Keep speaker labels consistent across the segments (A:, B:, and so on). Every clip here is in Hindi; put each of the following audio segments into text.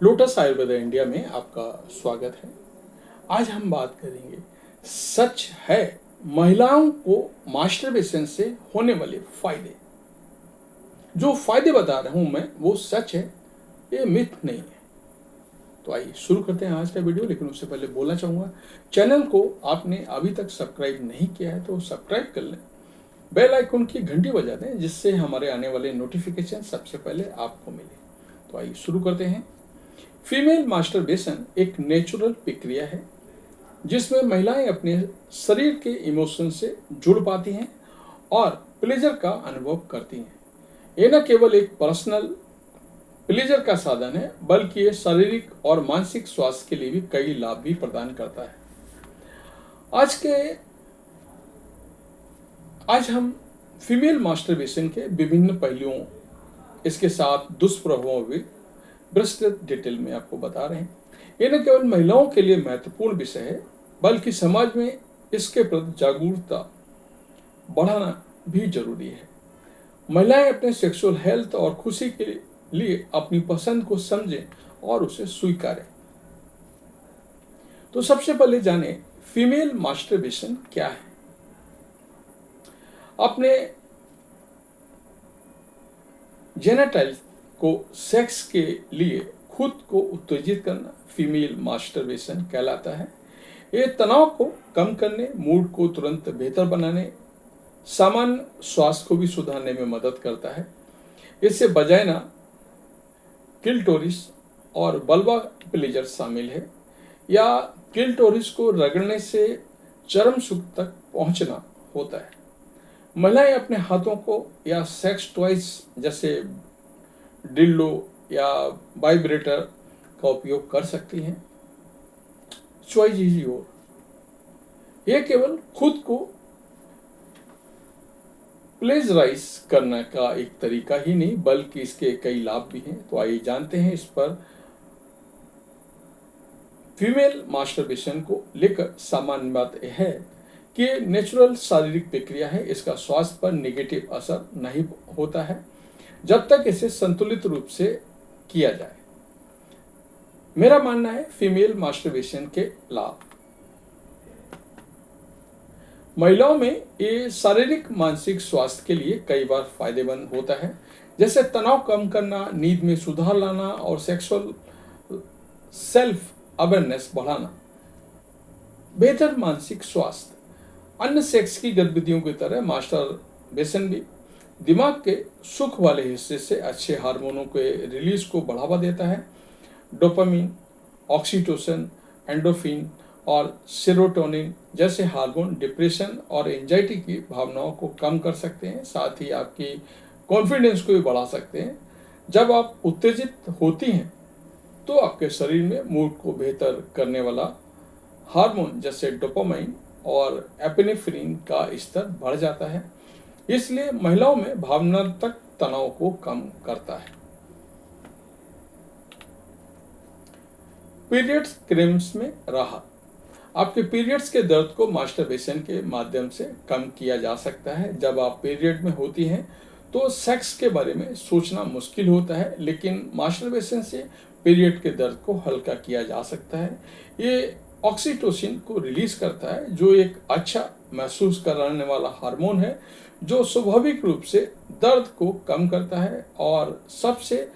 A: लोटस आयुर्वेदा इंडिया में आपका स्वागत है। आज हम बात करेंगे, सच है महिलाओं को मास्टरबेशन से होने वाले फायदे। जो फायदे बता रहा हूं मैं वो सच है, ये मिथ नहीं है। तो आइए शुरू करते हैं आज का वीडियो। लेकिन उससे पहले बोलना चाहूंगा, चैनल को आपने अभी तक सब्सक्राइब नहीं किया है तो सब्सक्राइब कर लें, बेल आइकन की घंटी बजा दें जिससे हमारे आने वाले नोटिफिकेशन सबसे पहले आपको मिले। तो आइए शुरू करते हैं। फीमेल मास्टरबेशन एक नेचुरल प्रक्रिया है जिसमें महिलाएं अपने शरीर के इमोशन से जुड़ पाती हैं और प्लेजर का अनुभव करती हैं। ये न केवल एक पर्सनल प्लेजर का साधन है बल्कि ये शारीरिक और मानसिक स्वास्थ्य के लिए भी कई लाभ भी प्रदान करता है। आज हम फीमेल मास्टरबेशन के विभिन्न पहलुओं, इसके साथ दुष्प्रभावों भी विस्तृत डिटेल में आपको बता रहे हैं। ये न केवल महिलाओं के लिए महत्वपूर्ण विषय है बल्कि समाज में इसके प्रति जागरूकता बढ़ाना भी जरूरी है। महिलाएं अपने सेक्सुअल हेल्थ और खुशी के लिए अपनी पसंद को समझें और उसे स्वीकारें। तो सबसे पहले जाने फीमेल मास्टरबेशन क्या है। अपने जेनिटल को सेक्स के लिए खुद को उत्तेजित करना फीमेल मास्टरबेशन कहलाता है। ये तनाव को कम करने, मूड को तुरंत बेहतर बनाने, सामान्य स्वास्थ्य को भी सुधारने में मदद करता है। इससे वजाइना, क्लिटोरिस और वल्वा प्लेजर शामिल है, या क्लिटोरिस को रगड़ने से चरम सुख तक पहुंचना होता है। महिलाएं अपने हाथों को या सेक्स टॉयज जैसे डिल्डो या वाइब्रेटर का उपयोग कर सकती हैं। Choice is your. यह केवल खुद को प्लेजराइज करने का एक तरीका ही नहीं बल्कि इसके कई लाभ भी हैं। तो आइए जानते हैं इस पर। फीमेल मास्टरबेशन को लेकर सामान्य बात यह है कि नेचुरल शारीरिक प्रक्रिया है, इसका स्वास्थ्य पर नेगेटिव असर नहीं होता है जब तक इसे संतुलित रूप से किया जाए। मेरा मानना है फीमेल मास्टरबेशन के लाभ। महिलाओं में ये शारीरिक मानसिक स्वास्थ्य के लिए कई बार फायदेमंद होता है, जैसे तनाव कम करना, नींद में सुधार लाना और सेक्सुअल सेल्फ अवेयरनेस बढ़ाना। बेहतर मानसिक स्वास्थ्य। अन्य सेक्स की गतिविधियों की तरह मास्टरबेशन भी दिमाग के सुख वाले हिस्से से अच्छे हार्मोनों के रिलीज को बढ़ावा देता है। डोपामिन, ऑक्सीटोसिन, एंडोर्फिन और सेरोटोनिन जैसे हार्मोन डिप्रेशन और एंजाइटी की भावनाओं को कम कर सकते हैं, साथ ही आपकी कॉन्फिडेंस को भी बढ़ा सकते हैं। जब आप उत्तेजित होती हैं तो आपके शरीर में मूड को बेहतर करने वाला हार्मोन जैसे डोपामाइन और एपिनेफ्रिन का स्तर बढ़ जाता है, इसलिए महिलाओं में भावनात्मक तनाव को कम करता है। पीरियड्स क्रेम्स में राहत। आपके पीरियड्स के दर्द को मास्टरबेशन के माध्यम से कम किया जा सकता है। जब आप पीरियड में होती हैं तो सेक्स के बारे में सोचना मुश्किल होता है, लेकिन मास्टरबेशन से पीरियड के दर्द को हल्का किया जा सकता है। ये ऑक्सीटोसिन को रिलीज करता है जो एक अच्छा महसूस कराने वाला हार्मोन है जो स्वाभाविक रूप से दर्द को कम करता है और सबसे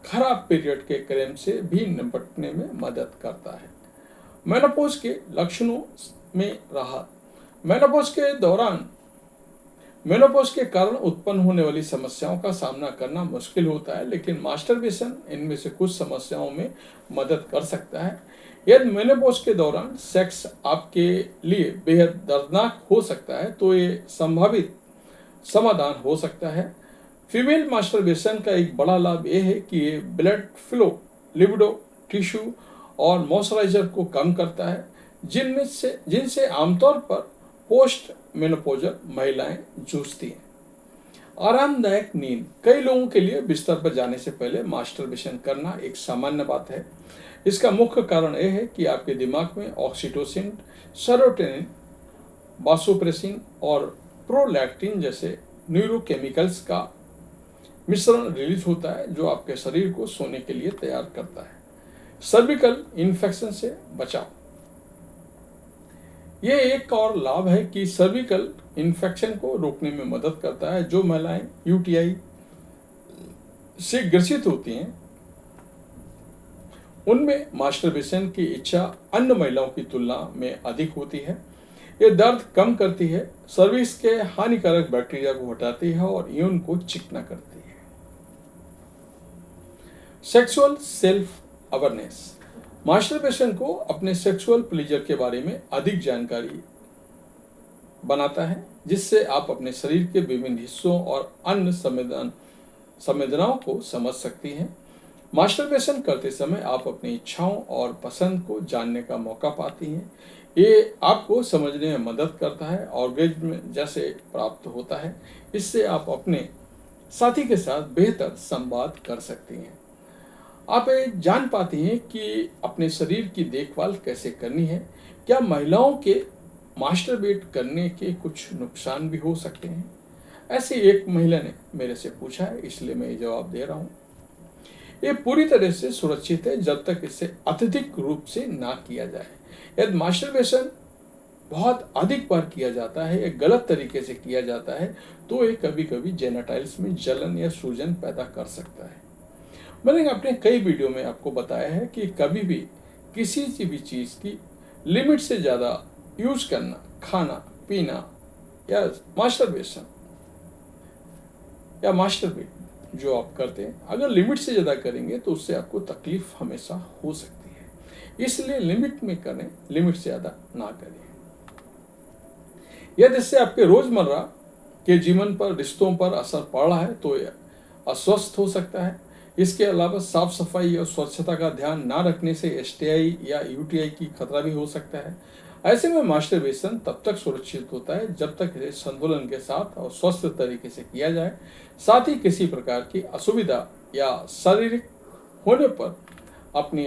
A: खराब पीरियड के क्रैम्प से भी निपटने में मदद करता है। मेनोपॉज के लक्षणों में राहत। मेनोपॉज के कारण उत्पन्न होने वाली समस्याओं का सामना करना मुश्किल होता है, लेकिन मास्टरबेशन इनमें से कुछ समस्याओं में मदद कर सकता है। यदि मेनोपॉज के दौरान सेक्स आपके लिए बेहद दर्दनाक हो सकता है तो ये संभावित समाधान हो सकता है। फीमेल मास्टरबेशन का एक बड़ा लाभ यह है कि ये ब्लड फ्लो, लिबिडो, टिश्यू और मॉइस्चराइजर को कम करता है, जिनसे आमतौर पर पोस्ट मेनोपॉजल महिलाएं जूझती हैं। आरामदायक नींद। कई लोगों के लिए बिस्तर पर जाने से पहले मास्टरबेशन करना एक सामान्य बात है। इसका मुख्य कारण यह है कि आपके दिमाग में ऑक्सीटोसिन, सेरोटोनिन, वासोप्रेसिन और प्रोलैक्टिन जैसे न्यूरोकेमिकल्स का मिश्रण रिलीज होता है जो आपके शरीर को सोने के लिए तैयार करता है। सर्विकल इन्फेक्शन से बचाव। ये एक और लाभ है कि सर्विकल इन्फेक्शन को रोकने में मदद करता है। जो महिलाएं यूटीआई से ग्रसित होती हैं उनमें मास्टरबेशन की इच्छा अन्य महिलाओं की तुलना में अधिक होती है। ये दर्द कम करती है, सर्विक्स के हानिकारक बैक्टीरिया को हटाती है और यून को चिकना करती है। Sexual self awareness. मास्टरबेशन को अपने सेक्सुअल प्लेजर के बारे में अधिक जानकारी बनाता है, जिससे आप अपने शरीर के विभिन्न हिस्सों और अन्य संवेदनाओं को समझ सकती हैं। मास्टरबेशन करते समय आप अपनी इच्छाओं और पसंद को जानने का मौका पाती हैं। ये आपको समझने में मदद करता है, ऑर्गेज्म जैसे प्राप्त होता है। इससे आप अपने साथी के साथ बेहतर संवाद कर सकती हैं। आप ये जान पाती हैं कि अपने शरीर की देखभाल कैसे करनी है। क्या महिलाओं के मास्टरबेट करने के कुछ नुकसान भी हो सकते हैं? ऐसी एक महिला ने मेरे से पूछा है, इसलिए मैं ये जवाब दे रहा हूँ। ये पूरी तरह से सुरक्षित है जब तक इसे अत्यधिक रूप से ना किया जाए। यदि मास्टरबेशन बहुत अधिक बार किया जाता है या गलत तरीके से किया जाता है तो ये कभी कभी जेनिटल्स में जलन या सूजन पैदा कर सकता है। मैंने अपने कई वीडियो में आपको बताया है कि कभी भी किसी भी चीज़ की लिमिट से ज़्यादा यूज करना, खाना पीना या मास्टरबेट जो आप करते हैं, अगर लिमिट से ज़्यादा करेंगे तो उससे आपको तकलीफ हमेशा हो सकती है। इसलिए लिमिट में करें, लिमिट से ज़्यादा ना करें। यदि इससे आपके रोजमर्रा के जीवन पर, रिश्तों पर असर पड़ रहा है तो यह अस्वस्थ हो सकता है। इसके अलावा साफ सफाई और स्वच्छता का ध्यान ना रखने से एसटीआई या यूटीआई की खतरा भी हो सकता है। ऐसे में मास्टरबेशन तब तक सुरक्षित होता है जब तक इसे संतुलन के साथ और स्वस्थ तरीके से किया जाए। साथ ही किसी प्रकार की असुविधा या शारीरिक होने पर अपने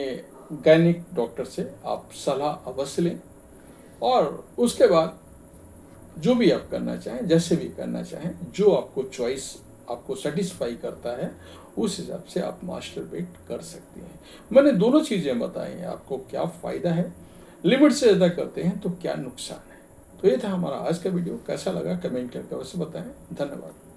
A: गायनिक डॉक्टर से आप सलाह अवश्य लें और उसके बाद जो भी आप करना चाहें, जैसे भी करना चाहें, जो आपको चॉइस आपको सेटिस्फाई करता है उस हिसाब से आप मास्टरबेट कर सकते हैं। मैंने दोनों चीज़ें बताई हैं, आपको क्या फ़ायदा है, लिमिट से ज़्यादा करते हैं तो क्या नुकसान है। तो ये था हमारा आज का वीडियो। कैसा लगा कमेंट करके अवश्य बताएं। धन्यवाद।